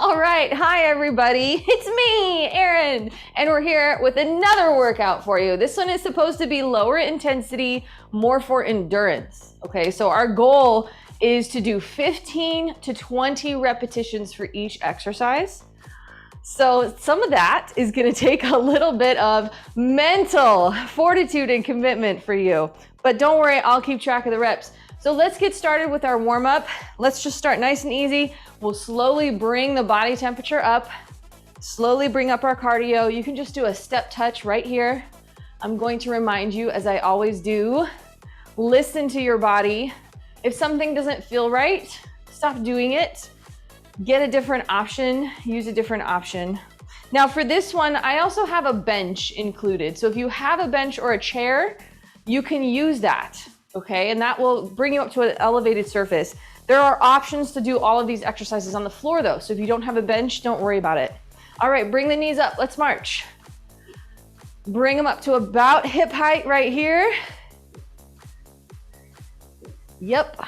All right, hi everybody, it's me, Erin, and we're here with another workout for you. This one is supposed to be lower intensity, more for endurance. Okay, so our goal is to do 15 to 20 repetitions for each exercise. So some of that is gonna take a little bit of mental fortitude and commitment for you, but don't worry, I'll keep track of the reps. So let's get started with our warm-up. Let's just start nice and easy. We'll slowly bring the body temperature up, slowly bring up our cardio. You can just do a step touch right here. I'm going to remind you, as I always do, listen to your body. If something doesn't feel right, stop doing it. Get a different option, use a different option. Now for this one, I also have a bench included. So if you have a bench or a chair, you can use that. Okay, and that will bring you up to an elevated surface. There are options to do all of these exercises on the floor though, so if you don't have a bench, don't worry about it. All right, bring the knees up, let's march. Bring them up to about hip height right here. Yep.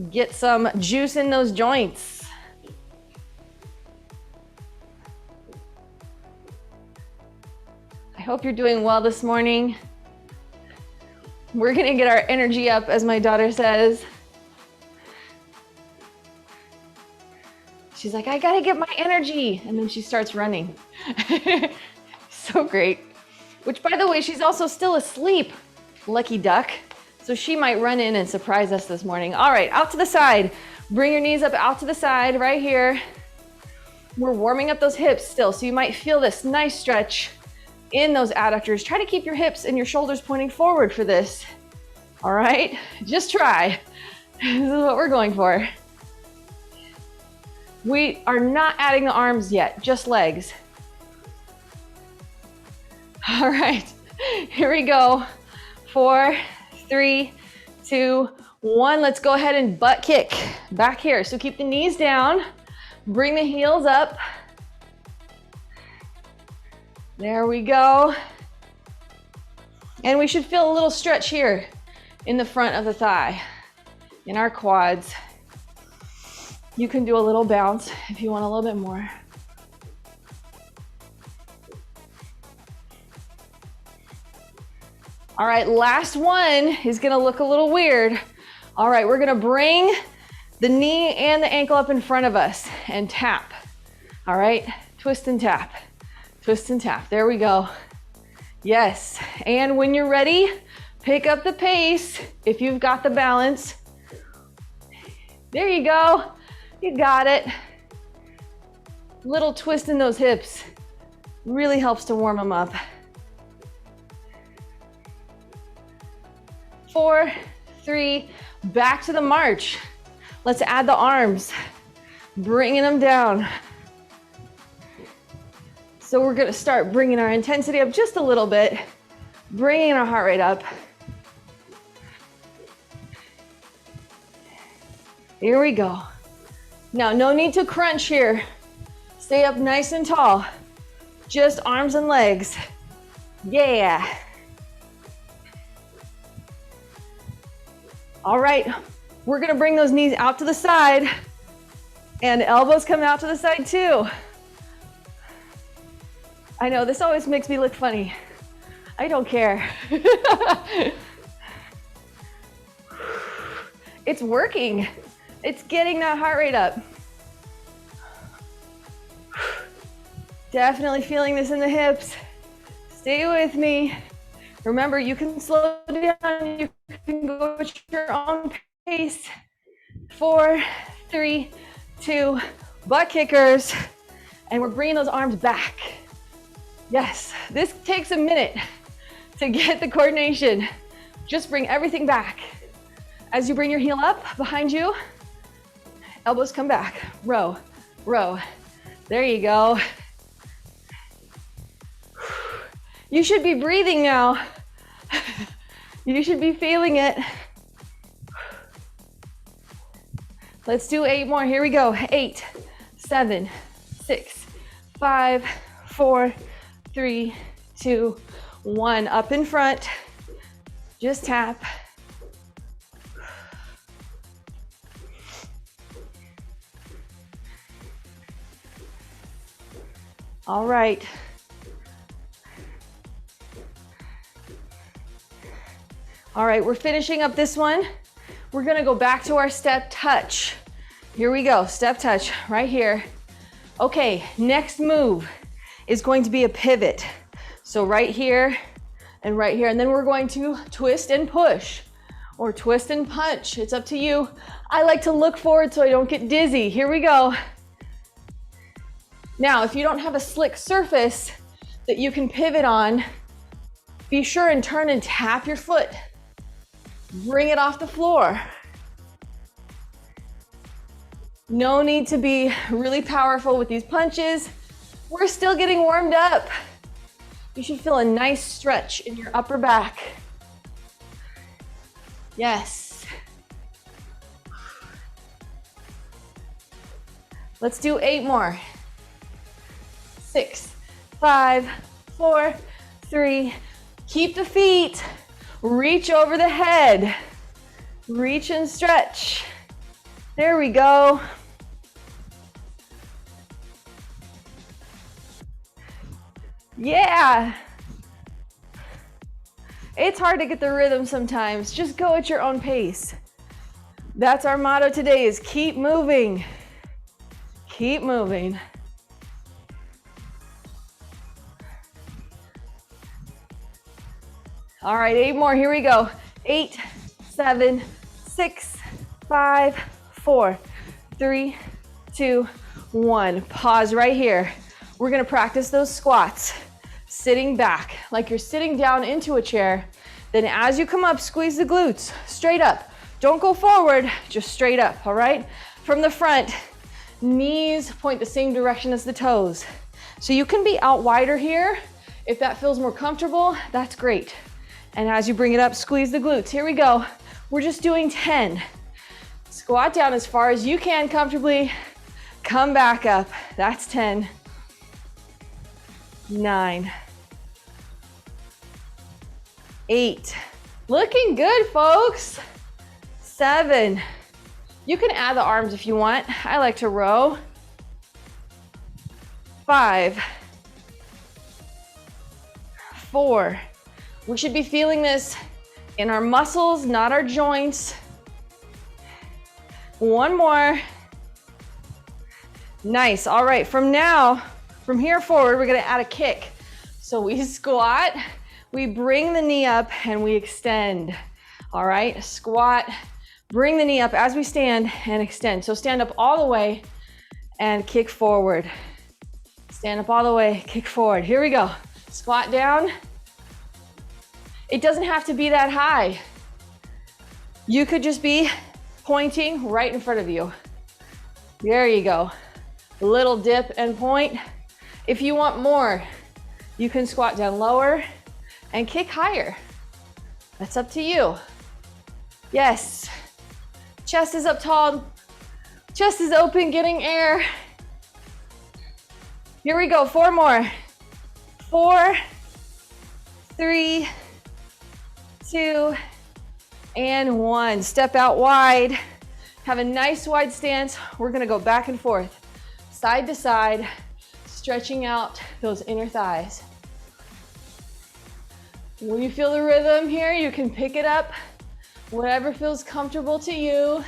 Get some juice in those joints. I hope you're doing well this morning. We're gonna get our energy up, as my daughter says. She's like, I gotta get my energy. And then she starts running. So great. Which, by the way, she's also still asleep, lucky duck. So she might run in and surprise us this morning. All right, out to the side. Bring your knees up out to the side right here. We're warming up those hips still, so you might feel this nice stretch in those adductors. Try to keep your hips and your shoulders pointing forward for this. All right, just try. This is what we're going for. We are not adding the arms yet, just legs. All right, here we go. 4, 3, 2, 1. Let's go ahead and butt kick back here. So keep the knees down, bring the heels up. There we go. And we should feel a little stretch here in the front of the thigh, in our quads. You can do a little bounce if you want a little bit more. All right, last one is gonna look a little weird. All right, we're gonna bring the knee and the ankle up in front of us and tap. All right, twist and tap. Twist and tap, there we go. Yes, and when you're ready, pick up the pace if you've got the balance. There you go, you got it. Little twist in those hips really helps to warm them up. 4, 3, back to the march. Let's add the arms, bringing them down. So we're gonna start bringing our intensity up just a little bit, bringing our heart rate up. Here we go. Now, no need to crunch here. Stay up nice and tall. Just arms and legs. Yeah. All right, we're gonna bring those knees out to the side and elbows come out to the side too. I know, this always makes me look funny. I don't care. It's working. It's getting that heart rate up. Definitely feeling this in the hips. Stay with me. Remember, you can slow down, you can go at your own pace. 4, 3, 2, butt kickers. And we're bringing those arms back. Yes, this takes a minute to get the coordination. Just bring everything back. As you bring your heel up behind you, elbows come back. Row, row. There you go. You should be breathing now. You should be feeling it. Let's do 8 more. Here we go. 8, 7, 6, 5, 4, 3, 2, 1. Up in front. Just tap. All right. All right, we're finishing up this one. We're gonna go back to our step touch. Here we go, step touch, right here. Okay, next move is going to be a pivot. So right here and right here, and then we're going to twist and push, or twist and punch, it's up to you. I like to look forward so I don't get dizzy. Here we go. Now, if you don't have a slick surface that you can pivot on, be sure and turn and tap your foot. Bring it off the floor. No need to be really powerful with these punches. We're still getting warmed up. You should feel a nice stretch in your upper back. Yes. Let's do 8 more. 6, 5, 4, 3. Keep the feet. Reach over the head. Reach and stretch. There we go. Yeah. It's hard to get the rhythm sometimes. Just go at your own pace. That's our motto today, is keep moving. Keep moving. All right, 8 more, here we go. 8, 7, 6, 5, 4, 3, 2, 1. Pause right here. We're gonna practice those squats. Sitting back, like you're sitting down into a chair. Then as you come up, squeeze the glutes, straight up. Don't go forward, just straight up, all right? From the front, knees point the same direction as the toes. So you can be out wider here. If that feels more comfortable, that's great. And as you bring it up, squeeze the glutes. Here we go. We're just doing 10. Squat down as far as you can comfortably. Come back up. That's 10. 9. 8. Looking good, folks. 7. You can add the arms if you want. I like to row. 5. 4. We should be feeling this in our muscles, not our joints. 1 more. Nice. All right, from here forward, we're gonna add a kick. So we squat, we bring the knee up, and we extend. All right, squat, bring the knee up as we stand and extend. So stand up all the way and kick forward. Stand up all the way, kick forward. Here we go. Squat down. It doesn't have to be that high. You could just be pointing right in front of you. There you go. A little dip and point. If you want more, you can squat down lower and kick higher. That's up to you. Yes. Chest is up tall. Chest is open, getting air. Here we go, 4 more. 4, 3, 2, and 1. Step out wide. Have a nice wide stance. We're gonna go back and forth, side to side, stretching out those inner thighs. When you feel the rhythm here, you can pick it up, whatever feels comfortable to you.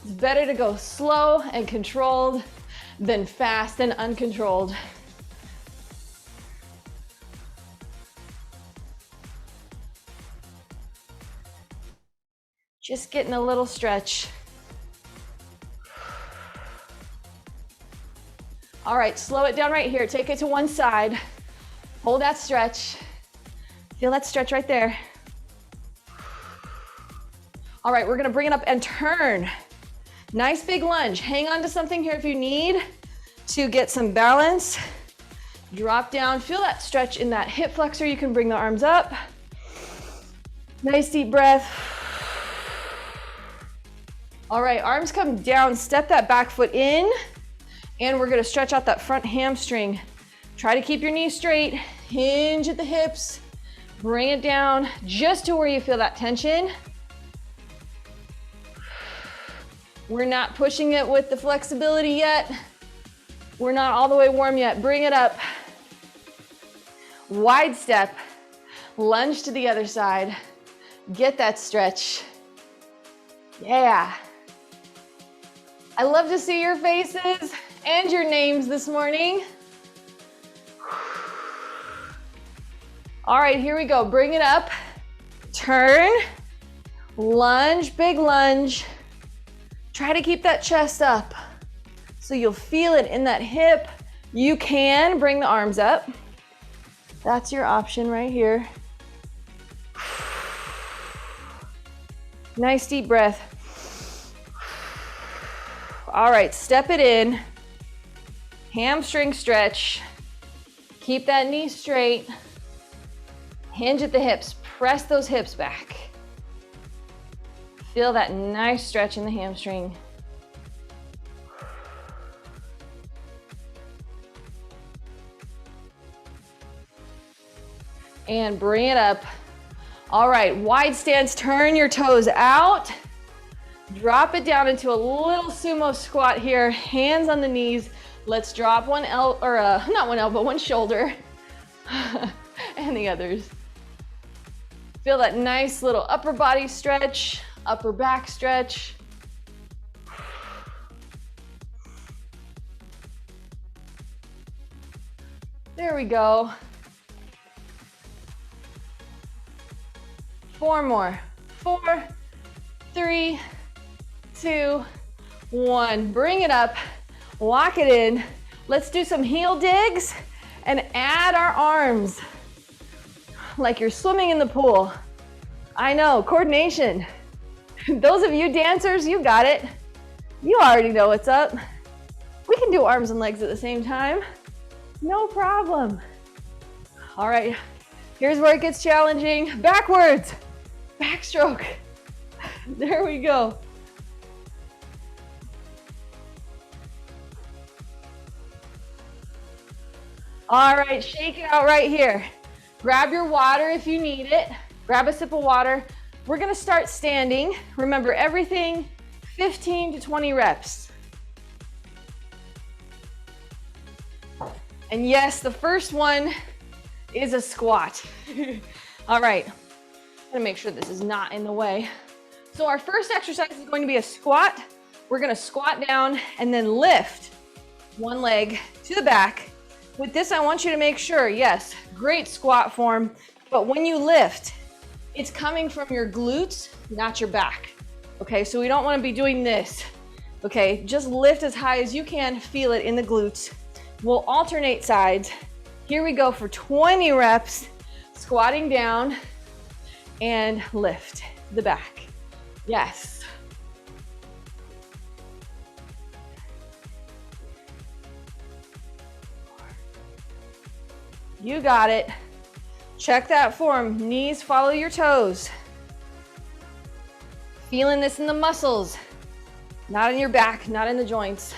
It's better to go slow and controlled than fast and uncontrolled. Just getting a little stretch. All right, slow it down right here. Take it to one side. Hold that stretch. Feel that stretch right there. All right, we're gonna bring it up and turn. Nice big lunge. Hang on to something here if you need to get some balance. Drop down, feel that stretch in that hip flexor. You can bring the arms up. Nice deep breath. All right, arms come down, step that back foot in, and we're gonna stretch out that front hamstring. Try to keep your knees straight, hinge at the hips, bring it down just to where you feel that tension. We're not pushing it with the flexibility yet. We're not all the way warm yet. Bring it up. Wide step. Lunge to the other side. Get that stretch. Yeah. I love to see your faces and your names this morning. All right, here we go. Bring it up. Turn. Lunge, big lunge. Try to keep that chest up so you'll feel it in that hip. You can bring the arms up. That's your option right here. Nice deep breath. All right, step it in. Hamstring stretch. Keep that knee straight. Hinge at the hips. Press those hips back. Feel that nice stretch in the hamstring. And bring it up. All right, wide stance, turn your toes out. Drop it down into a little sumo squat here. Hands on the knees. Let's drop one one shoulder and the others. Feel that nice little upper body stretch, upper back stretch. There we go. 4 more. 4, 3, 2, 1. Bring it up. Lock it in. Let's do some heel digs and add our arms like you're swimming in the pool. I know, coordination. Those of you dancers, you got it. You already know what's up. We can do arms and legs at the same time. No problem. All right, here's where it gets challenging. Backwards, backstroke. There we go. All right, shake it out right here. Grab your water if you need it. Grab a sip of water. We're gonna start standing. Remember, everything 15 to 20 reps. And yes, the first one is a squat. All right, I'm gonna make sure this is not in the way. So our first exercise is going to be a squat. We're gonna squat down and then lift one leg to the back. With this, I want you to make sure, yes, great squat form, but when you lift, it's coming from your glutes, not your back. Okay, so we don't want to be doing this. Okay, just lift as high as you can, feel it in the glutes. We'll alternate sides. Here we go for 20 reps, squatting down and lift the back. Yes. You got it. Check that form. Knees follow your toes. Feeling this in the muscles, not in your back, not in the joints.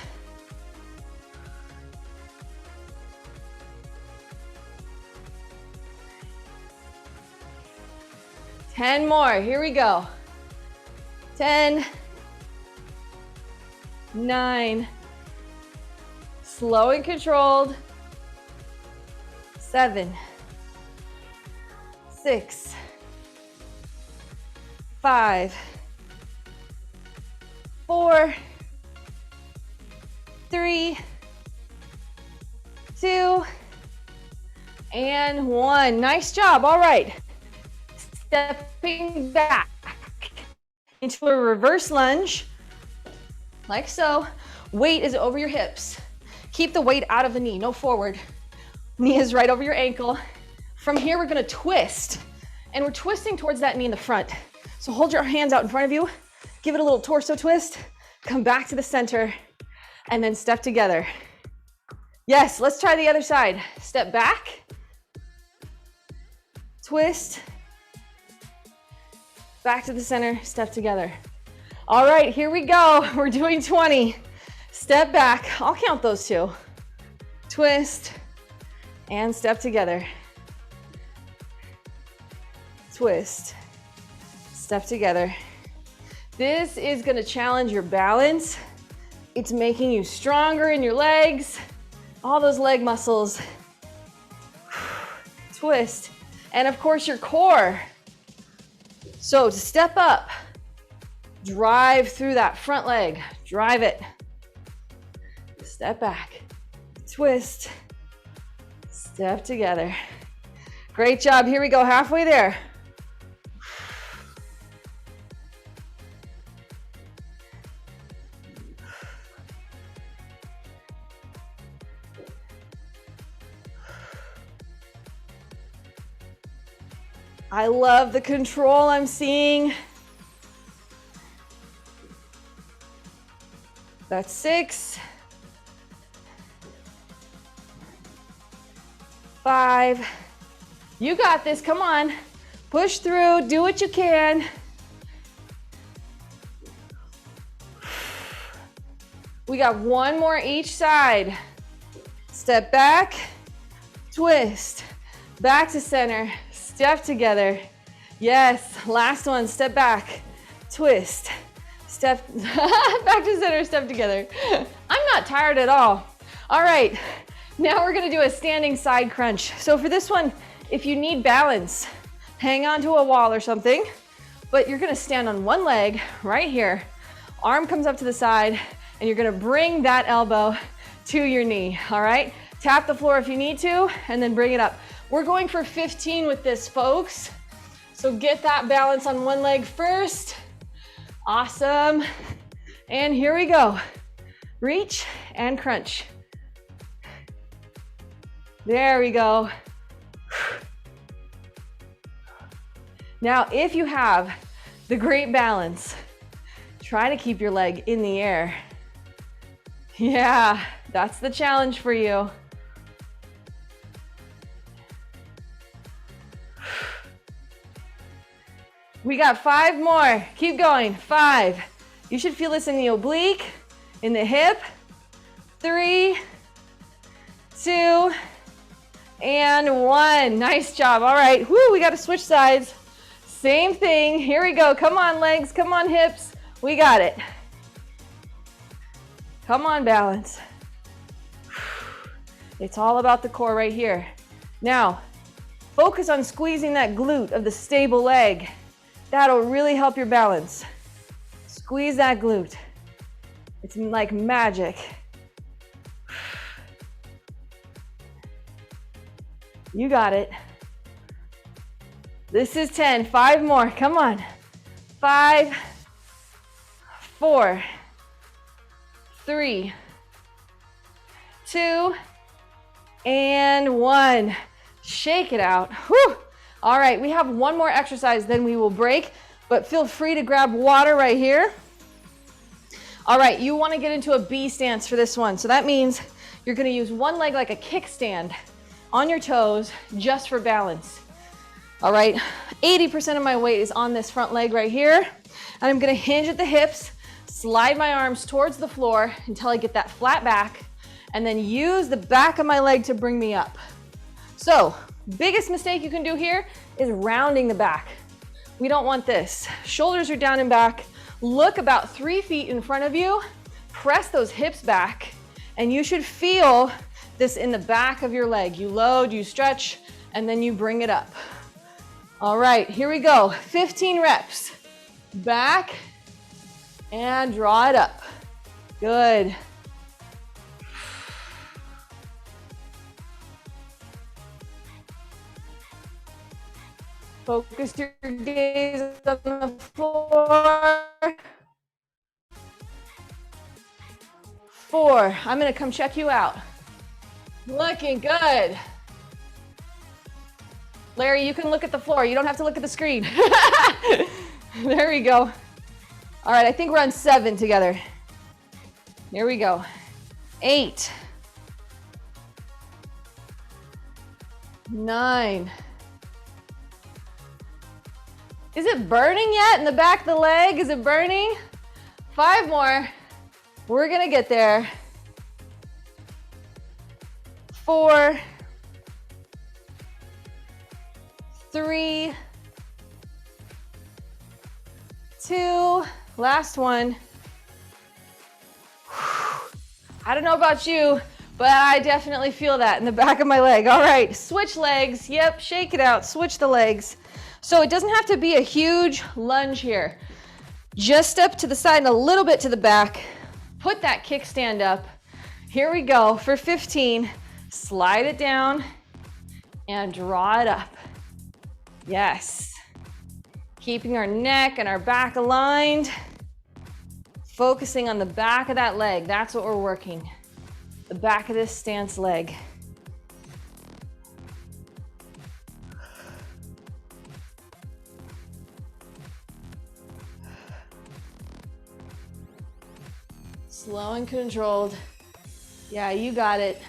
Ten more. Here we go. 10, 9, slow and controlled. 7, 6, 5, 4, 3, 2, and 1. Nice job. All right. Stepping back into a reverse lunge, like so. Weight is over your hips. Keep the weight out of the knee, no forward. Knee is right over your ankle. From here, we're gonna twist, and we're twisting towards that knee in the front. So hold your hands out in front of you, give it a little torso twist, come back to the center, and then step together. Yes, let's try the other side. Step back, twist, back to the center, step together. All right, here we go. We're doing 20. Step back, I'll count those two. Twist, and step together. Twist, step together. This is gonna challenge your balance. It's making you stronger in your legs. all those leg muscles. Twist. And of course your core. So to step up, drive through that front leg, drive it. Step back, twist, step together. Great job, here we go, halfway there. I love the control I'm seeing. That's 6, 5. You got this, come on. Push through, do what you can. We got one more each side. Step back, twist, back to center, step together. Yes, last one, step back, twist, step, back to center, step together. I'm not tired at all. All right, now we're gonna do a standing side crunch. So for this one, if you need balance, hang on to a wall or something, but you're gonna stand on one leg right here. Arm comes up to the side, and you're gonna bring that elbow to your knee, all right? Tap the floor if you need to, and then bring it up. We're going for 15 with this, folks. So get that balance on one leg first. Awesome. And here we go. Reach and crunch. There we go. Now, if you have the great balance, try to keep your leg in the air. Yeah, that's the challenge for you. We got 5 more. Keep going. 5. You should feel this in the oblique, in the hip. 3, 2, and 1. Nice job. All right. Woo, we got to switch sides. Same thing. Here we go. Come on, legs. Come on, hips. We got it. Come on, balance. It's all about the core right here. Now, focus on squeezing that glute of the stable leg. That'll really help your balance. Squeeze that glute. It's like magic. You got it. This is 10. 5 more. Come on. 5, 4, 3, 2, and 1. Shake it out. Whew. All right, we have one more exercise, then we will break, but feel free to grab water right here. All right, you want to get into a B stance for this one. So that means you're going to use one leg like a kickstand on your toes just for balance. All right, 80% of my weight is on this front leg right here. And I'm going to hinge at the hips, slide my arms towards the floor until I get that flat back, and then use the back of my leg to bring me up. So, biggest mistake you can do here is rounding the back. We don't want this. Shoulders are down and back. Look about 3 feet in front of you. Press those hips back, and you should feel this in the back of your leg. You load, you stretch, and then you bring it up. All right, here we go. 15 reps. Back, and draw it up. Good. Focus your gaze on the floor. 4. I'm gonna come check you out. Looking good. Larry, you can look at the floor. You don't have to look at the screen. There we go. All right, I think we're on 7 together. Here we go. 8. 9. Is it burning yet in the back of the leg? Is it burning? 5 more. We're gonna get there. 4, 3, 2, last one. I don't know about you, but I definitely feel that in the back of my leg. All right, switch legs. Yep, shake it out, switch the legs. So it doesn't have to be a huge lunge here. Just up to the side and a little bit to the back. Put that kickstand up. Here we go for 15. Slide it down and draw it up. Yes. Keeping our neck and our back aligned. Focusing on the back of that leg. That's what we're working. The back of this stance leg. Slow and controlled. Yeah, you got it.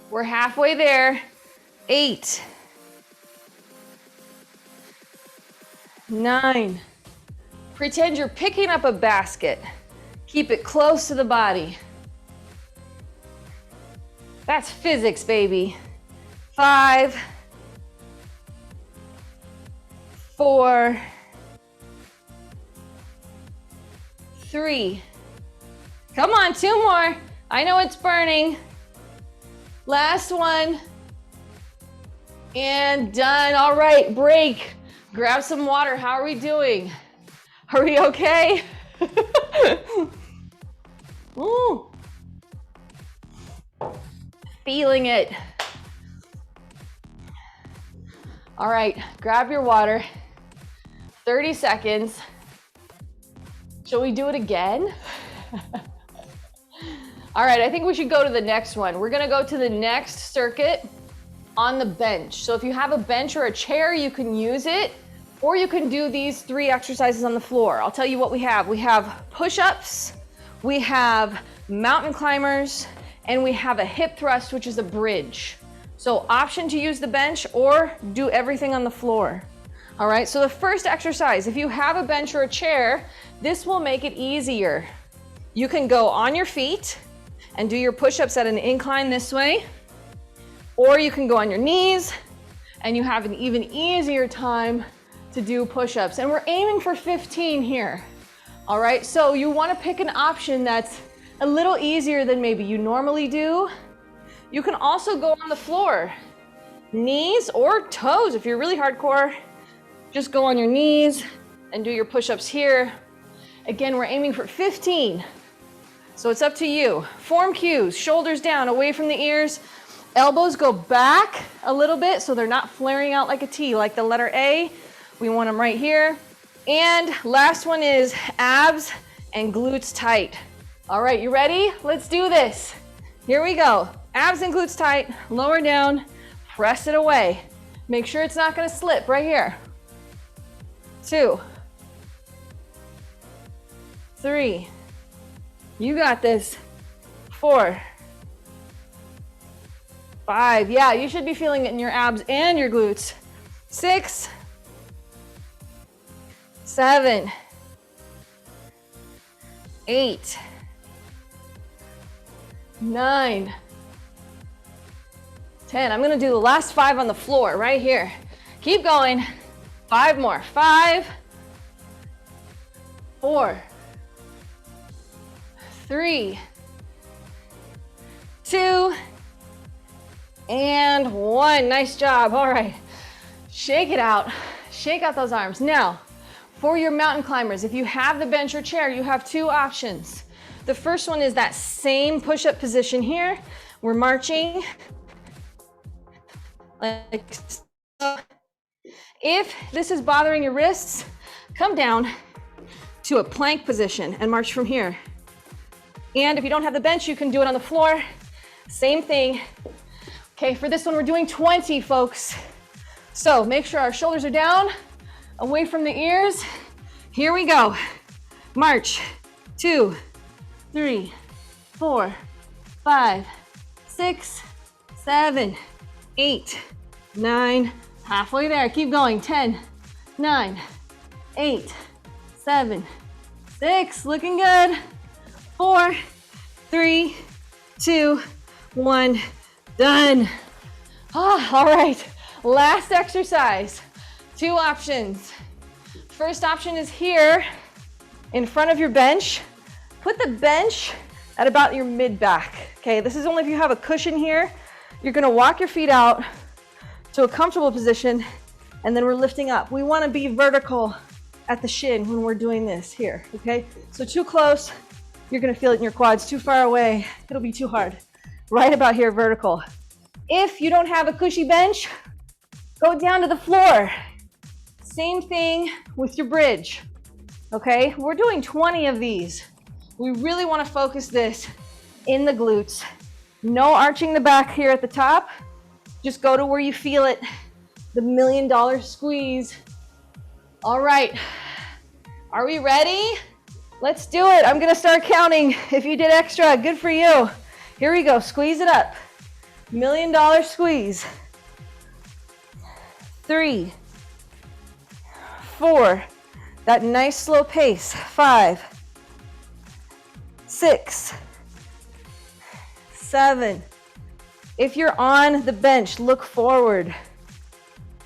We're halfway there. 8, 9. Pretend you're picking up a basket. Keep it close to the body. That's physics, baby. 5, 4, 3. Come on, 2 more. I know it's burning. Last one. And done. All right, break. Grab some water. How are we doing? Are we okay? Ooh. Feeling it. All right, grab your water. 30 seconds. Shall we do it again? All right, I think we should go to the next one. We're gonna go to the next circuit on the bench. So if you have a bench or a chair, you can use it, or you can do these 3 exercises on the floor. I'll tell you what we have. We have push-ups, we have mountain climbers, and we have a hip thrust, which is a bridge. So option to use the bench or do everything on the floor. All right, so the first exercise, if you have a bench or a chair, this will make it easier. You can go on your feet and do your push-ups at an incline this way, or you can go on your knees and you have an even easier time to do push-ups. And we're aiming for 15 here. All right, so you wanna pick an option that's a little easier than maybe you normally do. You can also go on the floor, knees or toes. If you're really hardcore, just go on your knees and do your push-ups here. Again, we're aiming for 15. So it's up to you. Form cues, shoulders down, away from the ears. Elbows go back a little bit so they're not flaring out like a T, like the letter A. We want them right here. And last one is abs and glutes tight. All right, you ready? Let's do this. Here we go. Abs and glutes tight, lower down, press it away. Make sure it's not gonna slip right here. 2, 3, you got this. 4, 5, yeah, you should be feeling it in your abs and your glutes. 6, 7, 8, 9, 10. I'm gonna do the last 5 on the floor right here. Keep going. 5 more. 5, 4, 3, 2, and 1. Nice job. All right. Shake it out. Shake out those arms. Now, for your mountain climbers, if you have the bench or chair, you have 2 options. The first one is that same push-up position here. We're marching like so. If this is bothering your wrists, come down to a plank position and march from here. And if you don't have the bench, you can do it on the floor. Same thing. Okay, for this one, we're doing 20, folks. So make sure our shoulders are down, away from the ears. Here we go. March. 2, 3, 4, 5, 6, 7, 8, 9. Halfway there. Keep going. 10, 9, 8, 7, 6. Looking good. 4, 3, 2, 1. Done. All right. Last exercise. 2 options. First option is here. in front of your bench. Put the bench at about your mid-back. Okay, this is only if you have a cushion here. You're gonna walk your feet out to a comfortable position, and then we're lifting up. We wanna be vertical at the shin when we're doing this here, okay? So too close, you're gonna feel it in your quads. Too far away, it'll be too hard. Right about here, vertical. If you don't have a cushy bench, go down to the floor. Same thing with your bridge, okay? We're doing 20 of these. We really wanna focus this in the glutes. No arching the back here at the top. Just go to where you feel it, the $1 million squeeze. All right, are we ready? Let's do it. I'm gonna start counting. If you did extra, good for you. Here we go, squeeze it up. $1 million squeeze. 3, 4, that nice slow pace. 5, 6, 7. If you're on the bench, look forward.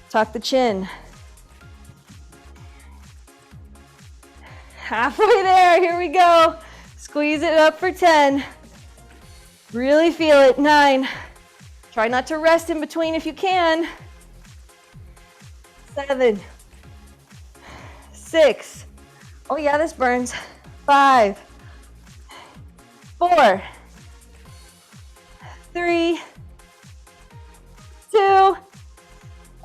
Tuck the chin. Halfway there, here we go. Squeeze it up for 10. Really feel it, 9. Try not to rest in between if you can. 7, 6. Oh yeah, this burns. 5, 4, 3, 2,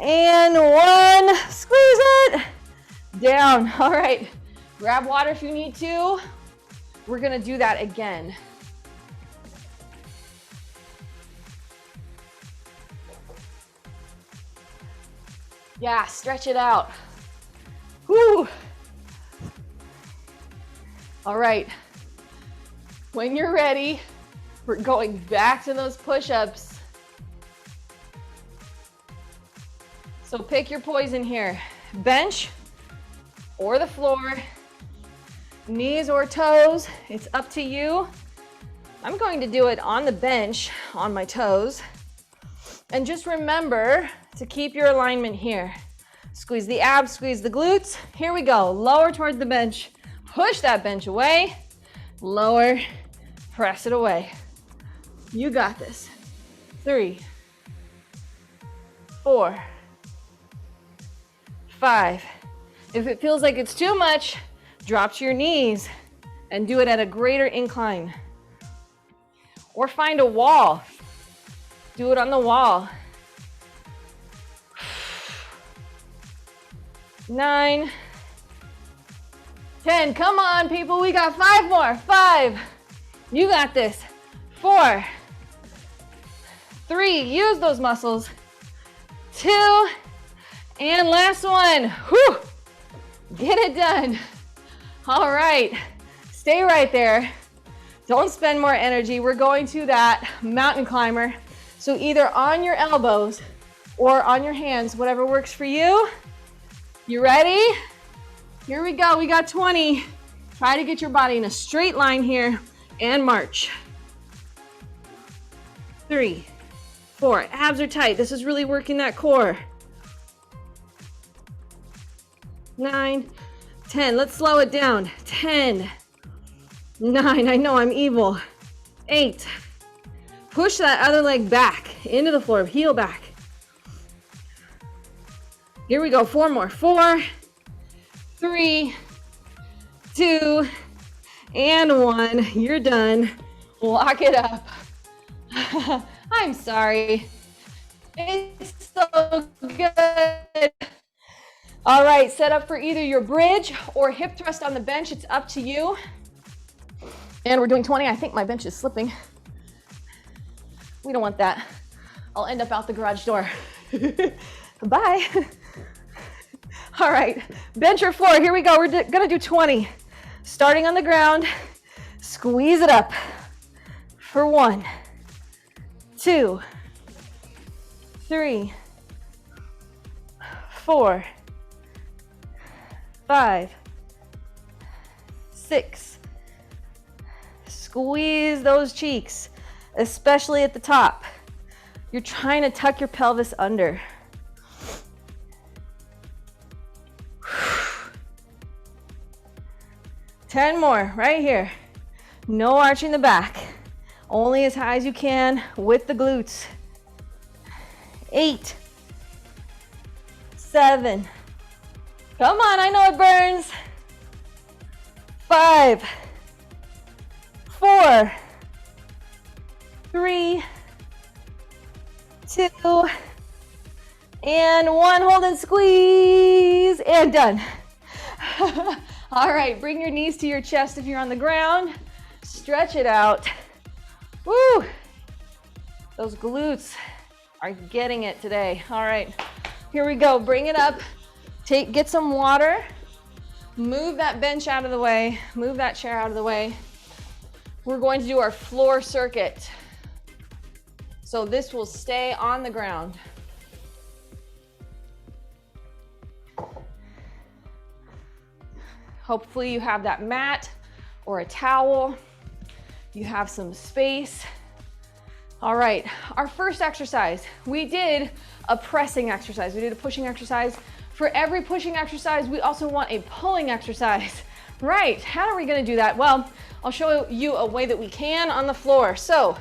and 1. Squeeze it down. All right, grab water if you need to. We're gonna do that again. Yeah, stretch it out. Woo. All right, when you're ready, we're going back to those push-ups. So pick your poison here. Bench or the floor, knees or toes, it's up to you. I'm going to do it on the bench, on my toes. And just remember to keep your alignment here. Squeeze the abs, squeeze the glutes. Here we go, lower towards the bench. Push that bench away, lower, press it away. You got this. 3, 4, 5. If it feels like it's too much, drop to your knees and do it at a greater incline. Or find a wall. Do it on the wall. 9, 10. Come on, people. We got 5 more. 5. You got this. 4, 3. Use those muscles. 2. And last one. Whew. Get it done. All right. Stay right there. Don't spend more energy. We're going to that mountain climber. So either on your elbows or on your hands, whatever works for you. You ready? Here we go. We got 20. Try to get your body in a straight line here and march. 3, 4. Abs are tight. This is really working that core. 9, 10. Let's slow it down. 10, 9. I know I'm evil. 8. Push that other leg back into the floor. Heel back. Here we go. 4 more. 4, 3, 2, and 1. You're done. Lock it up. I'm sorry. It's so good. All right, set up for either your bridge or hip thrust on the bench. It's up to you. And we're doing 20. I think my bench is slipping. We don't want that. I'll end up out the garage door. Bye. All right, bench or floor. Here we go. We're gonna do 20. Starting on the ground, squeeze it up for 1, 2, 3, 4, 5, 6. Squeeze those cheeks, especially at the top. You're trying to tuck your pelvis under. 10 more, right here. No arching the back. Only as high as you can with the glutes. 8, 7. Come on, I know it burns. 5, 4, 3, 2, and 1. Hold and squeeze, and done. All right, bring your knees to your chest if you're on the ground. Stretch it out. Woo! Those glutes are getting it today. All right, here we go. Bring it up. Get some water. Move that bench out of the way. Move that chair out of the way. We're going to do our floor circuit. So this will stay on the ground. Hopefully you have that mat or a towel. You have some space. All right, our first exercise, we did a pressing exercise. We did a pushing exercise. For every pushing exercise, we also want a pulling exercise. Right, how are we gonna do that? Well, I'll show you a way that we can on the floor. So,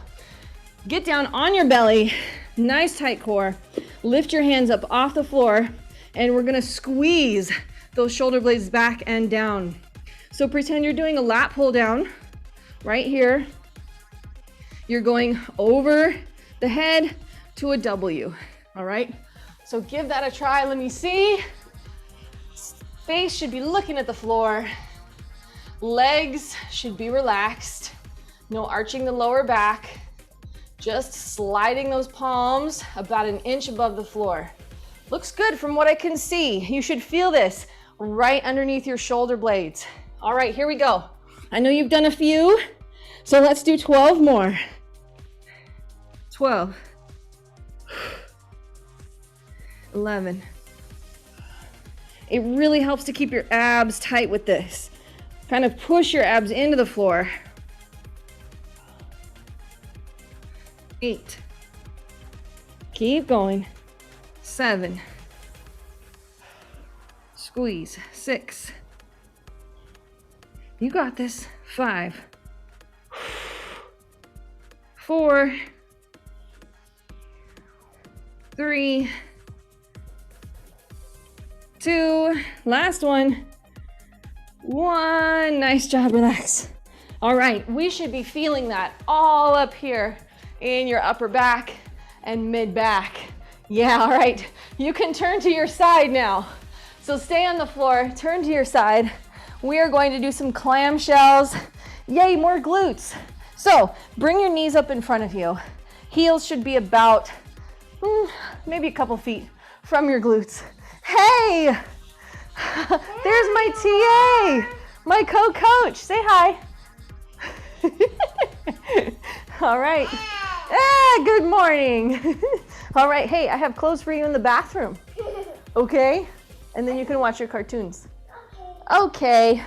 get down on your belly, nice tight core. Lift your hands up off the floor, and we're gonna squeeze those shoulder blades back and down. So pretend you're doing a lat pull down right here. You're going over the head to a W, all right? So give that a try, let me see. Face should be looking at the floor. Legs should be relaxed. No arching the lower back. Just sliding those palms about an inch above the floor. Looks good from what I can see. You should feel this right underneath your shoulder blades. All right, here we go. I know you've done a few, so let's do 12 more. 12, 11. It really helps to keep your abs tight with this. Kind of push your abs into the floor. 8. Keep going. 7. Squeeze. 6. You got this. 5. 4. 3. 2. Last one. 1. Nice job. Relax. All right. We should be feeling that all up here in your upper back and mid back. Yeah. All right. You can turn to your side now. So stay on the floor, turn to your side. We are going to do some clamshells. Yay, more glutes. So bring your knees up in front of you. Heels should be about maybe a couple feet from your glutes. Hey, there's my TA, my co-coach. Say hi. All right. Good morning. All right, hey, I have clothes for you in the bathroom. Okay? And then you can watch your cartoons. Okay.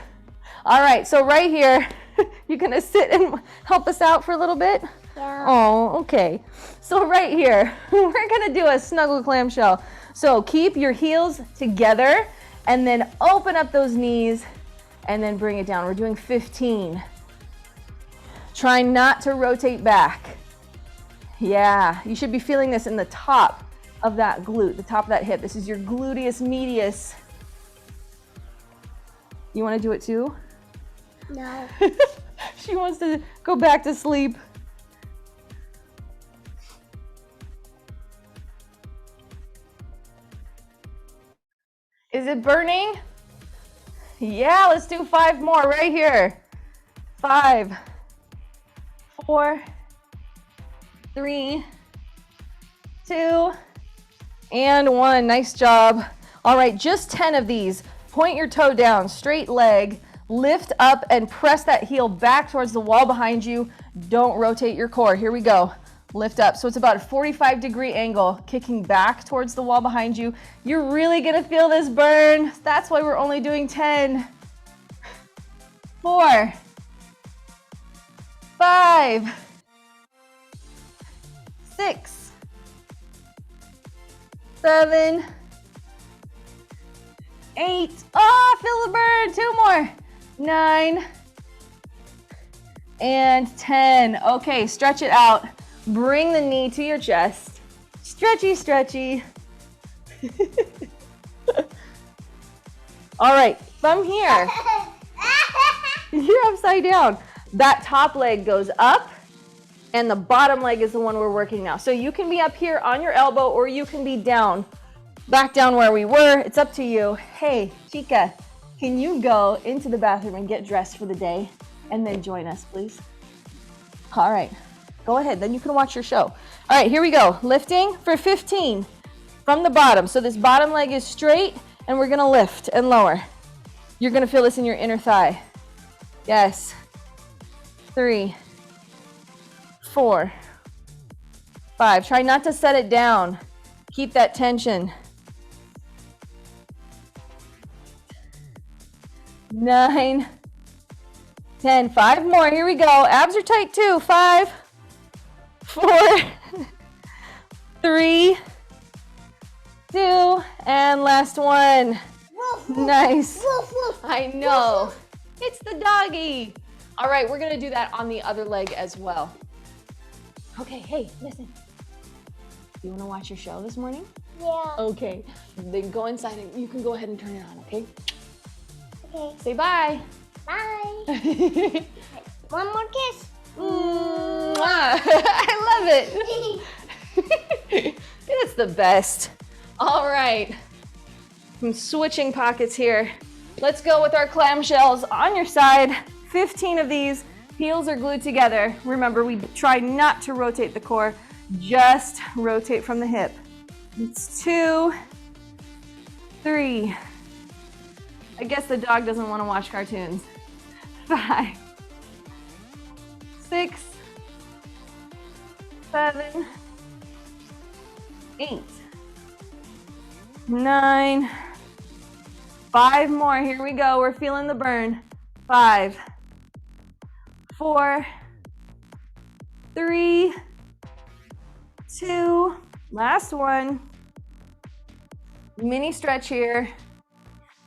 All right, so right here, you gonna sit and help us out for a little bit? Yeah. Oh, okay. So right here, we're gonna do a snuggle clamshell. So keep your heels together and then open up those knees and then bring it down. We're doing 15. Try not to rotate back. Yeah, you should be feeling this in the top of that glute, the top of that hip. This is your gluteus medius. You want to do it too? No. She wants to go back to sleep. Is it burning? Yeah, let's do 5 more right here. 5, 4, 3, 2, and 1. Nice job. All right, just 10 of these. Point your toe down, straight leg, lift up and press that heel back towards the wall behind you. Don't rotate your core. Here we go. Lift up. So it's about a 45-degree angle, kicking back towards the wall behind you. You're really gonna feel this burn. That's why we're only doing 10. 4, 5, 6, 7, 8. Oh, feel the burn. 2 more. 9, and 10. Okay, stretch it out. Bring the knee to your chest. Stretchy, stretchy. All right, from here, you're upside down. That top leg goes up, and the bottom leg is the one we're working now. So you can be up here on your elbow, or you can be down, back down where we were. It's up to you. Hey, chica, can you go into the bathroom and get dressed for the day, and then join us, please? All right, go ahead. Then you can watch your show. All right, here we go. Lifting for 15 from the bottom. So this bottom leg is straight, and we're gonna lift and lower. You're gonna feel this in your inner thigh. Yes. 3, 4, 5. Try not to set it down. Keep that tension. 9, 10. 5 more. Here we go. Abs are tight too. 5, 4, 3, 2, and last one. Nice. I know. It's the doggy. All right, we're gonna do that on the other leg as well. Okay, hey, listen. You wanna watch your show this morning? Yeah. Okay, then go inside and you can go ahead and turn it on, okay? Okay. Say bye. Bye. One more kiss. Mwah. I love it. It's the best. All right, I'm switching pockets here. Let's go with our clamshells on your side. 15 of these. Heels are glued together. Remember, we try not to rotate the core, just rotate from the hip. It's 2, 3. I guess the dog doesn't want to watch cartoons. 5, 6, 7, 8, 9. 5 more. Here we go. We're feeling the burn. 5, 4, 3, 2. Last one. Mini stretch here.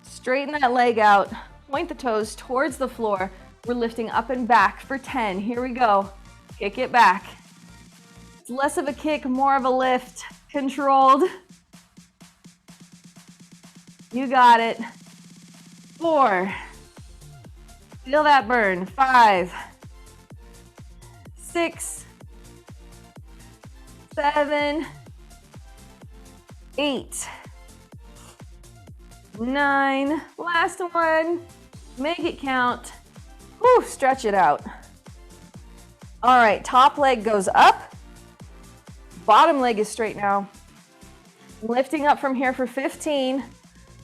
Straighten that leg out. Point the toes towards the floor. We're lifting up and back for 10. Here we go. Kick it back. It's less of a kick, more of a lift. Controlled. You got it. 4. Feel that burn. 5, 6, 7, 8, 9. Last one. Make it count. Whew, stretch it out. All right, top leg goes up. Bottom leg is straight now. Lifting up from here for 15.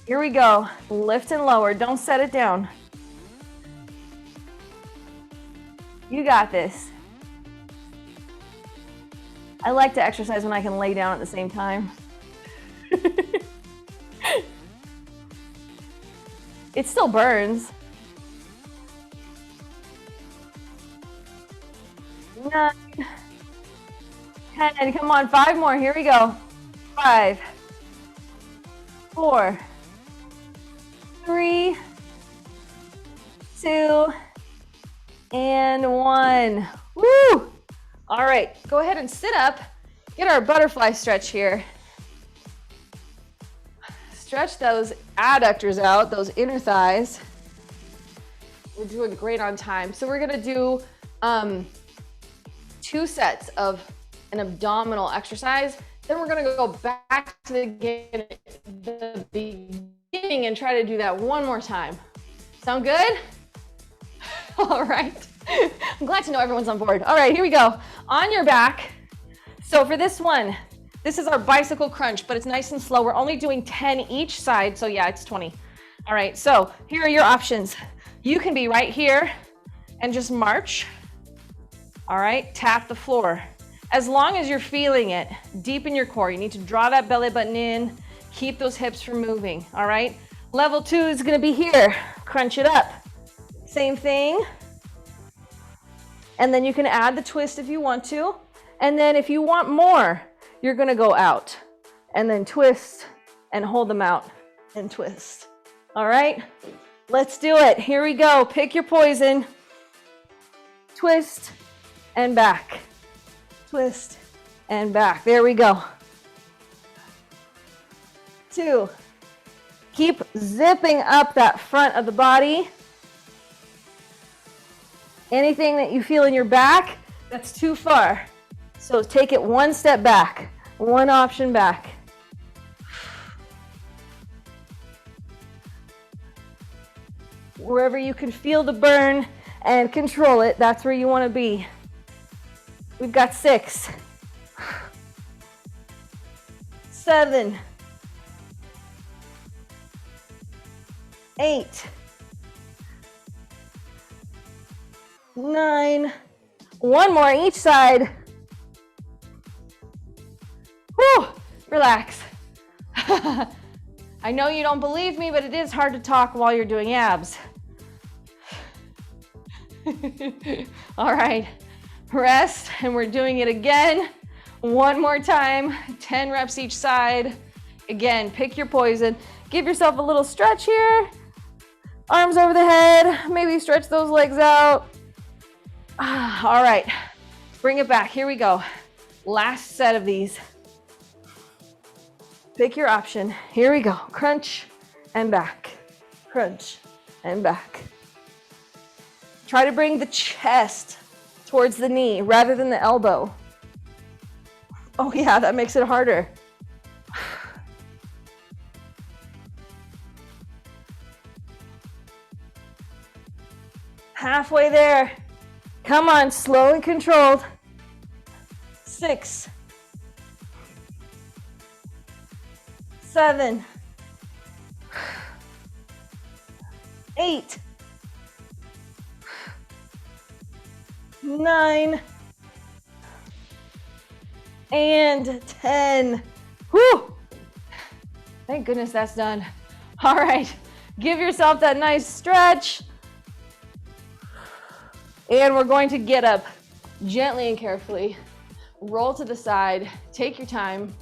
Here we go. Lift and lower. Don't set it down. You got this. I like to exercise when I can lay down at the same time. It still burns. 9, 10. Come on, 5 more. Here we go. 5, 4, 3, 2, and 1. Woo! All right, go ahead and sit up. Get our butterfly stretch here. Stretch those adductors out, those inner thighs. We're doing great on time. So we're gonna do 2 sets of an abdominal exercise. Then we're gonna go back to the beginning and try to do that one more time. Sound good? All right. I'm glad to know everyone's on board. All right, here we go. On your back. So for this one, this is our bicycle crunch, but it's nice and slow. We're only doing 10 each side, so yeah, it's 20. All right, so here are your options. You can be right here and just march. All right, tap the floor. As long as you're feeling it deep in your core, you need to draw that belly button in, keep those hips from moving, all right? Level 2 is gonna be here. Crunch it up. Same thing. And then you can add the twist if you want to. And then if you want more, you're gonna go out and then twist and hold them out and twist. All right, let's do it. Here we go. Pick your poison. twist, and back. Twist, and back. There we go. 2. Keep zipping up that front of the body. Anything that you feel in your back, that's too far. So take it one step back, one option back. Wherever you can feel the burn and control it, that's where you want to be. We've got 6, 7, 8, 9, one more each side. Whew, relax. I know you don't believe me, but it is hard to talk while you're doing abs. All right, rest, and we're doing it again. One more time, 10 reps each side. Again, pick your poison. Give yourself a little stretch here. Arms over the head, maybe stretch those legs out. All right, bring it back. Here we go. Last set of these. Pick your option. Here we go. Crunch and back. Crunch and back. Try to bring the chest towards the knee rather than the elbow. Oh yeah, that makes it harder. Halfway there. Come on, slow and controlled. 6, 7, 8, 9, and 10. Whew! Thank goodness that's done. All right, give yourself that nice stretch. And we're going to get up gently and carefully. Roll to the side, take your time.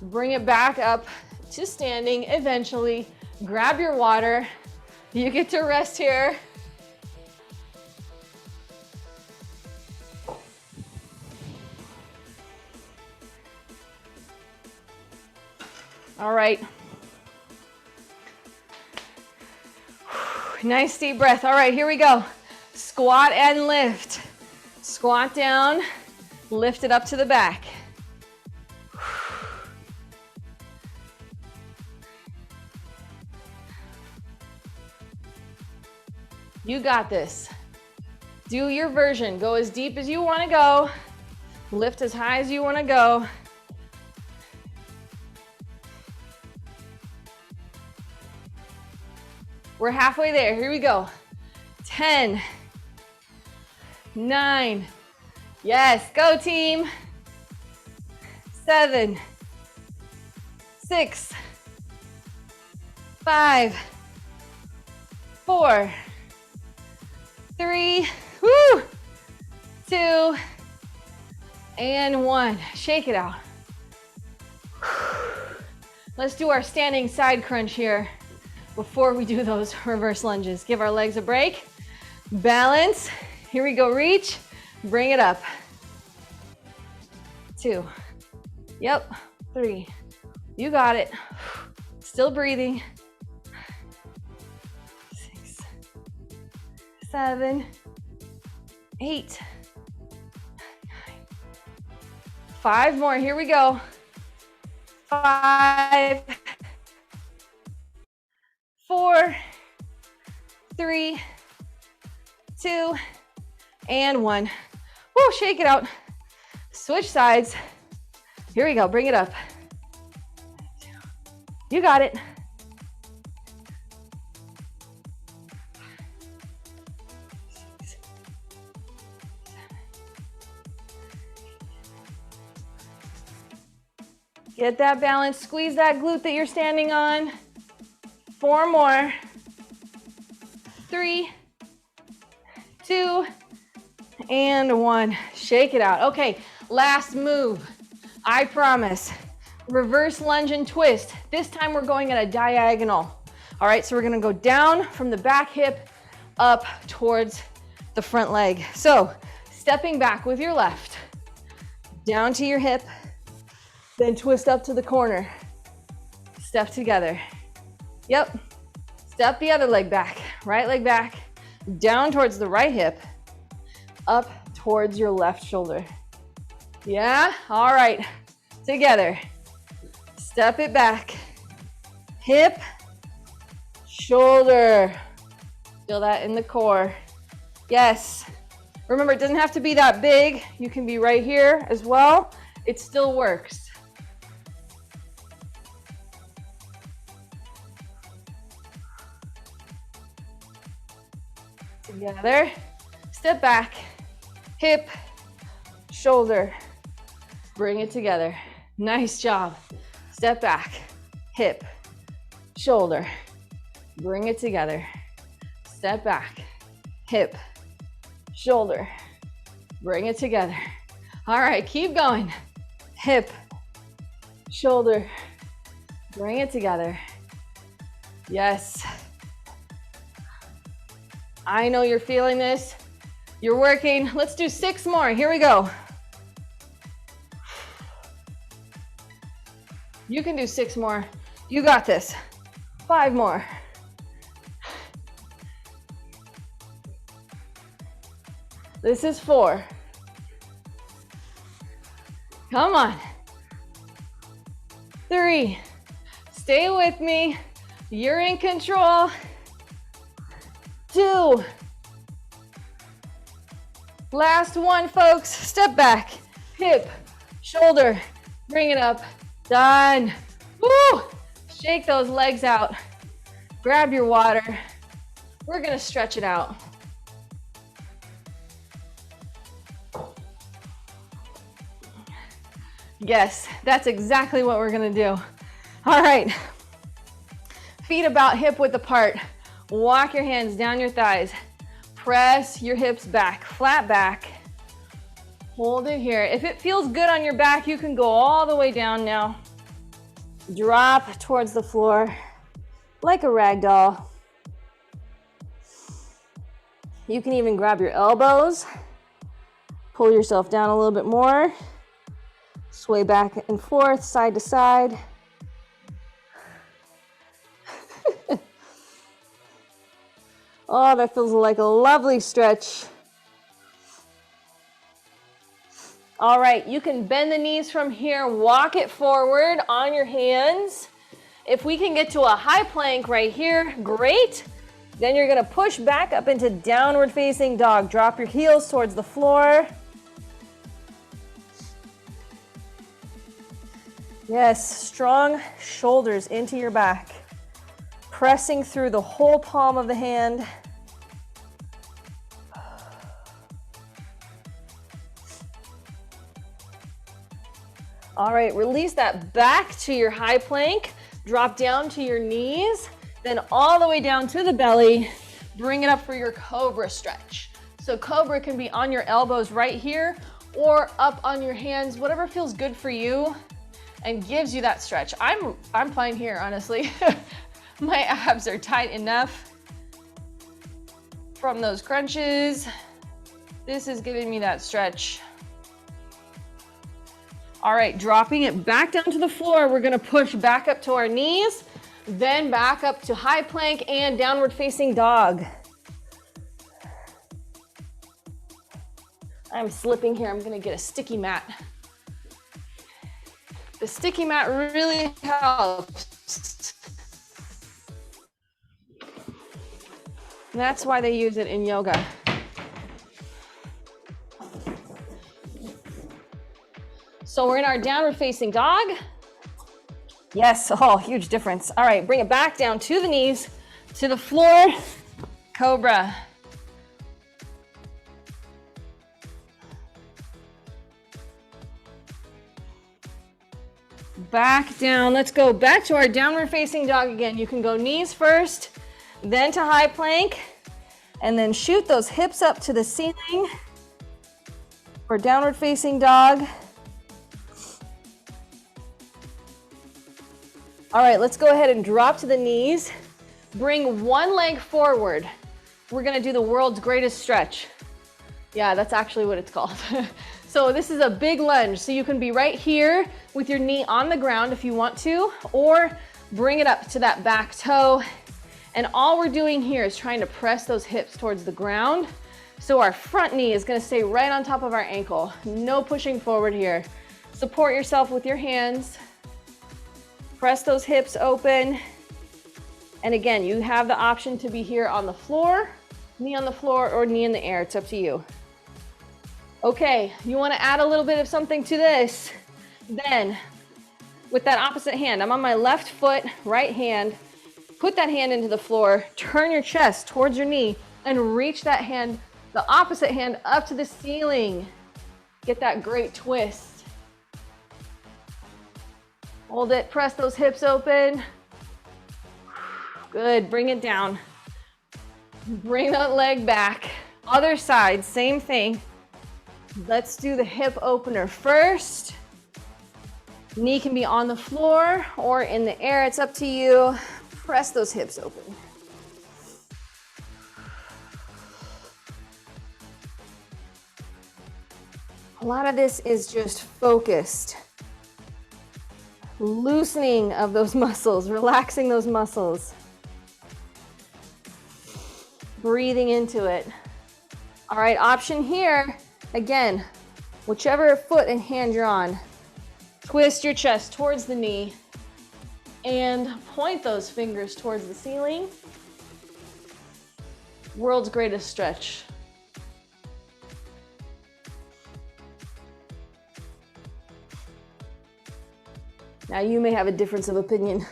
Bring it back up to standing eventually. Grab your water. You get to rest here. All right. Nice deep breath. All right, here we go. Squat and lift. Squat down, lift it up to the back. You got this. Do your version. Go as deep as you want to go. Lift as high as you want to go. We're halfway there. Here we go. 10, 9, yes, go team. 7, 6, 5, 4, 3, woo, 2, and 1. Shake it out. Let's do our standing side crunch here before we do those reverse lunges. Give our legs a break. Balance. Here we go. Reach. Bring it up. 2. Yep. 3. You got it. Still breathing. 6, 7, 8, 9. 5 more. Here we go. 5, 4, 3, 2, and 1. Woo, shake it out. Switch sides. Here we go. Bring it up. You got it. Get that balance. Squeeze that glute that you're standing on. 4 more. 3, 2, and 1. Shake it out. Okay, last move. I promise. Reverse lunge and twist. This time we're going at a diagonal. All right, so we're gonna go down from the back hip up towards the front leg. So stepping back with your left, down to your hip, then twist up to the corner. Step together. Yep. Step the other leg back, right leg back, down towards the right hip, up towards your left shoulder. Yeah, all right, together. Step it back, hip, shoulder. Feel that in the core. Yes. Remember, it doesn't have to be that big. You can be right here as well. It still works. Together, step back, hip, shoulder, bring it together. Nice job. Step back, hip, shoulder, bring it together. Step back, hip, shoulder, bring it together. All right, keep going. Hip, shoulder, bring it together. Yes. I know you're feeling this. You're working. Let's do 6 more. Here we go. You can do 6 more. You got this. 5 more. This is 4. Come on. 3. Stay with me. You're in control. 2. Last one, folks. Step back, hip, shoulder, bring it up. Done. Woo! Shake those legs out. Grab your water. We're gonna stretch it out. Yes, that's exactly what we're gonna do. All right. Feet about hip width apart. Walk your hands down your thighs. Press your hips back, flat back. Hold it here. If it feels good on your back, you can go all the way down now. Drop towards the floor like a rag doll. You can even grab your elbows. Pull yourself down a little bit more. Sway back and forth, side to side. Oh, that feels like a lovely stretch. All right, you can bend the knees from here, walk it forward on your hands. If we can get to a high plank right here, great. Then you're gonna push back up into downward facing dog. Drop your heels towards the floor. Yes, strong shoulders into your back. Pressing through the whole palm of the hand. All right, release that back to your high plank. Drop down to your knees, then all the way down to the belly. Bring it up for your cobra stretch. So cobra can be on your elbows right here or up on your hands, whatever feels good for you and gives you that stretch. I'm fine here, honestly. My abs are tight enough from those crunches. This is giving me that stretch. All right, dropping it back down to the floor. We're gonna push back up to our knees, then back up to high plank and downward facing dog. I'm slipping here. I'm gonna get a sticky mat. The sticky mat really helps. That's why they use it in yoga. So we're in our downward facing dog. Yes, oh, huge difference. All right, bring it back down to the knees, to the floor, cobra. Back down, let's go back to our downward facing dog again. You can go knees first, then to high plank, and then shoot those hips up to the ceiling for downward facing dog. All right, let's go ahead and drop to the knees. Bring one leg forward. We're gonna do the world's greatest stretch. Yeah, that's actually what it's called. So this is a big lunge. So you can be right here with your knee on the ground if you want to, or bring it up to that back toe. And all we're doing here is trying to press those hips towards the ground. So our front knee is gonna stay right on top of our ankle. No pushing forward here. Support yourself with your hands. Press those hips open. And again, you have the option to be here on the floor, knee on the floor, or knee in the air. It's up to you. Okay, you wanna add a little bit of something to this. Then, with that opposite hand, I'm on my left foot, right hand. Put that hand into the floor, turn your chest towards your knee, and reach that hand, the opposite hand, up to the ceiling. Get that great twist. Hold it, press those hips open. Good, bring it down. Bring that leg back. Other side, same thing. Let's do the hip opener first. Knee can be on the floor or in the air, it's up to you. Press those hips open. A lot of this is just focused. Loosening of those muscles, relaxing those muscles. Breathing into it. All right, option here. Again, whichever foot and hand you're on, twist your chest towards the knee and point those fingers towards the ceiling. World's greatest stretch. Now you may have a difference of opinion.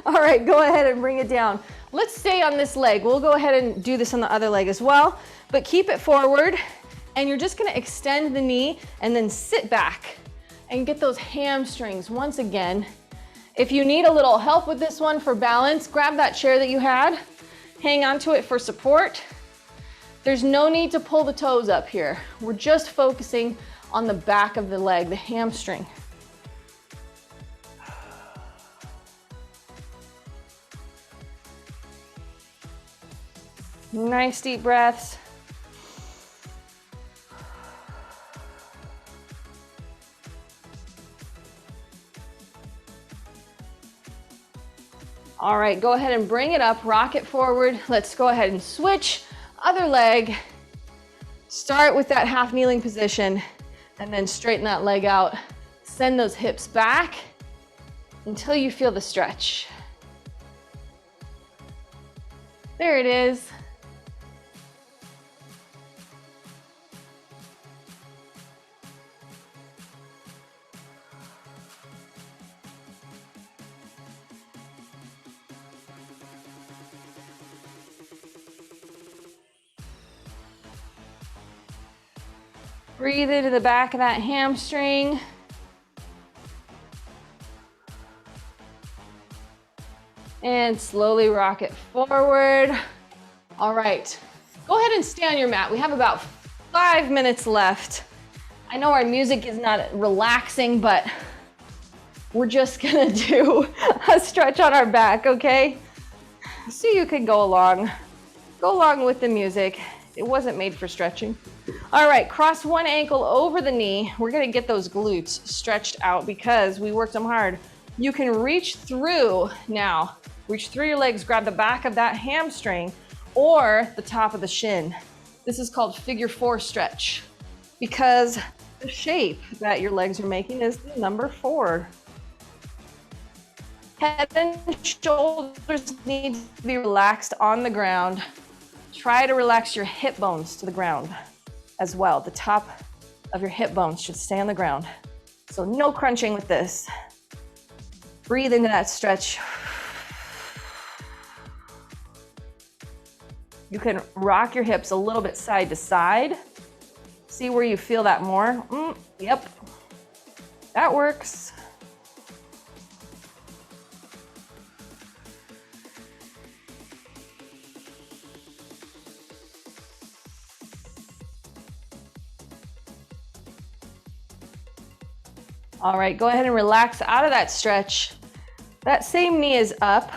All right, go ahead and bring it down. Let's stay on this leg. We'll go ahead and do this on the other leg as well, but keep it forward. And you're just gonna extend the knee and then sit back and get those hamstrings once again. If you need a little help with this one for balance, grab that chair that you had, hang on to it for support. There's no need to pull the toes up here. We're just focusing on the back of the leg, the hamstring. Nice deep breaths. All right, go ahead and bring it up, rock it forward. Let's go ahead and switch. Other leg. Start with that half kneeling position and then straighten that leg out. Send those hips back until you feel the stretch. There it is. Breathe into the back of that hamstring. And slowly rock it forward. All right, go ahead and stay on your mat. We have about 5 minutes left. I know our music is not relaxing, but we're just gonna do a stretch on our back, okay? So you can go along with the music. It wasn't made for stretching. All right, cross one ankle over the knee. We're gonna get those glutes stretched out because we worked them hard. You can reach through now. Reach through your legs, grab the back of that hamstring or the top of the shin. This is called figure 4 stretch because the shape that your legs are making is the number 4. Head and shoulders need to be relaxed on the ground. Try to relax your hip bones to the ground as well. The top of your hip bones should stay on the ground. So no crunching with this. Breathe into that stretch. You can rock your hips a little bit side to side. See where you feel that more. Yep, that works. All right, go ahead and relax out of that stretch. That same knee is up.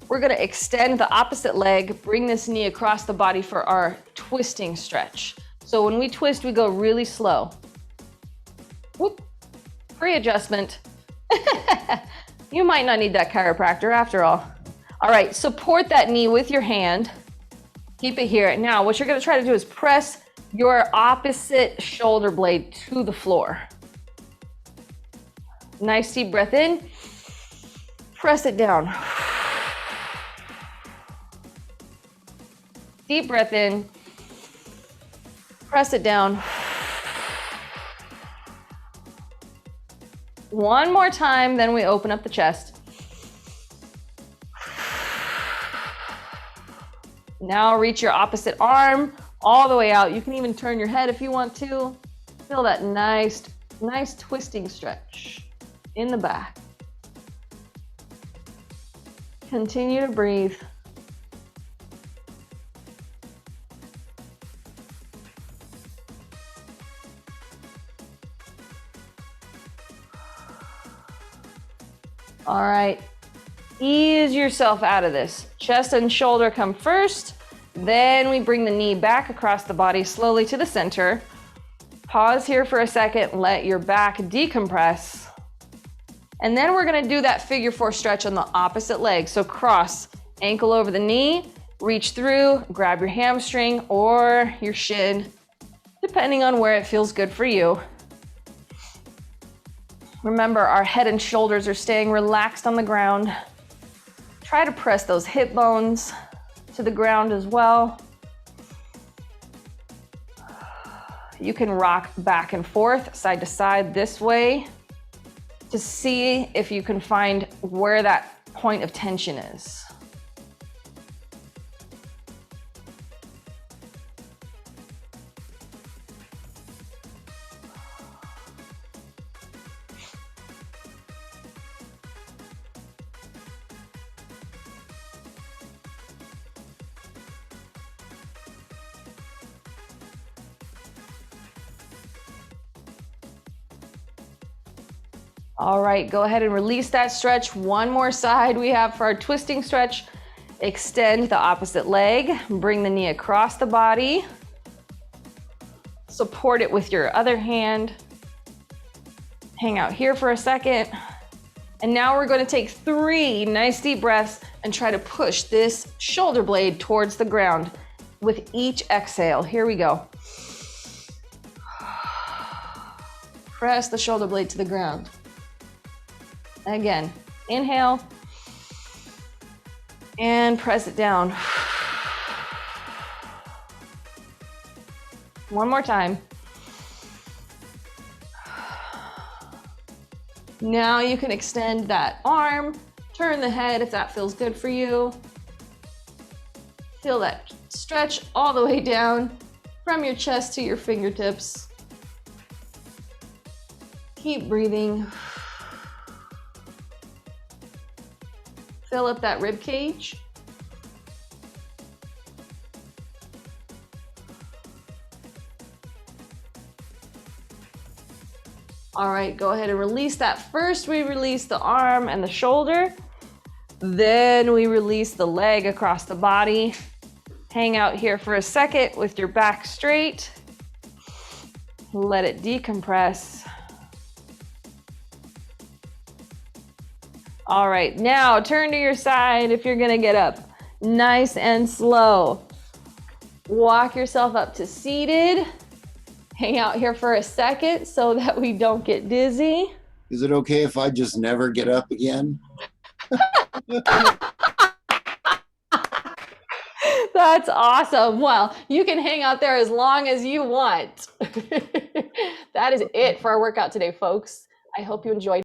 We're gonna extend the opposite leg, bring this knee across the body for our twisting stretch. So when we twist, we go really slow. Whoop, pre-adjustment. You might not need that chiropractor after all. All right, support that knee with your hand. Keep it here. Now, what you're gonna try to do is press your opposite shoulder blade to the floor. Nice deep breath in. Press it down. Deep breath in. Press it down. One more time, then we open up the chest. Now reach your opposite arm all the way out. You can even turn your head if you want to. Feel that nice twisting stretch in the back. Continue to breathe. All right, ease yourself out of this. Chest and shoulder come first, then we bring the knee back across the body slowly to the center. Pause here for a second, let your back decompress. And then we're gonna do that figure four stretch on the opposite leg. So cross, ankle over the knee, reach through, grab your hamstring or your shin, depending on where it feels good for you. Remember, our head and shoulders are staying relaxed on the ground. Try to press those hip bones to the ground as well. You can rock back and forth, side to side this way to see if you can find where that point of tension is. All right, go ahead and release that stretch. One more side we have for our twisting stretch. Extend the opposite leg, bring the knee across the body. Support it with your other hand. Hang out here for a second. And now we're going to take 3 nice deep breaths and try to push this shoulder blade towards the ground with each exhale. Here we go. Press the shoulder blade to the ground. Again, inhale and press it down. One more time. Now you can extend that arm, turn the head if that feels good for you. Feel that stretch all the way down from your chest to your fingertips. Keep breathing. Fill up that rib cage. All right, go ahead and release that. First, we release the arm and the shoulder. Then we release the leg across the body. Hang out here for a second with your back straight. Let it decompress. All right, now turn to your side if you're gonna get up. Nice and slow. Walk yourself up to seated. Hang out here for a second so that we don't get dizzy. Is it okay if I just never get up again? That's awesome. Well, you can hang out there as long as you want. That is it for our workout today, folks. I hope you enjoyed.